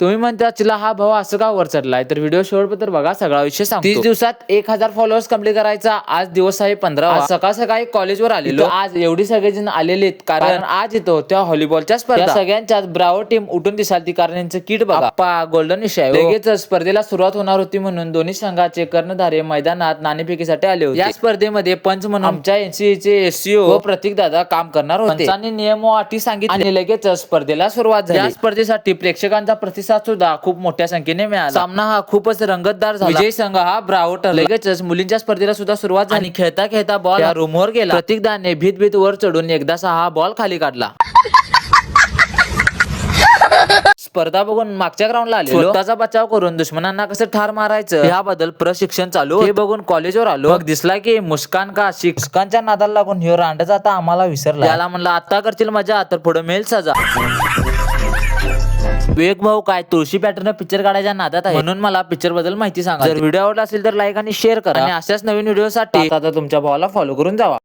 तुम्ही म्हणता तिला हा भाऊ असं का वर चढलाय, तर व्हिडिओ शेवटपर्यंत बघा, सगळा विषय सांगतो. 30 दिवसात 1000 फॉलोअर्स कंप्लीट करायचा. आज दिवस आहे 15. सकाळ सकाळी कॉलेजवर आलेलो. आज एवढी सगळेजण आलेले कारण आज येतो त्या व्हॉलीबॉलच्या स्पर्धा. सगळ्यांच्याच ब्रावो टीम उठून दिसालती कारण यांचं किट बघा गोल्डन विषय. लगेच स्पर्धेला सुरुवात होणार होती म्हणून दोन्ही संघाचे कर्णधारे मैदानात नाणेफेकीसाठी आले होते. या स्पर्धेमध्ये पंच म्हणून आमच्या एनसीएचे एससीओ व प्रतीक दादा काम करणार होते. पंचांनी नियम व अटी सांगितले आणि लगेच स्पर्धेला सुरुवात झाली. या स्पर्धेसाठी प्रेक्षकांचा प्रतिसाद सुद्धा खूप मोठ्या संख्येने मिळाला. सामना हा खूपच रंगतदार झाला. विजयी संघ हा ब्रावो ठरला. लगेचच मुलींच्या स्पर्धेला सुद्धा सुरुवात झाली आणि खेळता खेळता बॉल रूमवर गेला. प्रतीक दाने भीत वर चढून एकदाचा हा बॉल खाली काढला. स्पर्धा बघून मागच्या ग्राउंडला आलो. स्वतःचा बचाव करून दुश्मनांना कसं ठार मारायचं याबद्दल प्रशिक्षण चालू. हे बघून कॉलेजवर आलो. मग दिसला की मुस्कान का शिक्षकांच्या नादाला लागून ह्यो रांडच आता आम्हाला विसरला. त्याला म्हणलं आता करशील मजा तर पुढे मिळेल सजा. विवेक भाऊ काय तुळशी पॅटर्न पिक्चर काढायच्या नादात आहे म्हणून मला पिक्चर बद्दल माहिती सांगा. जर व्हिडिओ आवडला असेल तर लाईक आणि शेअर करा आणि अशाच नवीन व्हिडिओ साठी आता तुमच्या भावाला फॉलो करून जावा.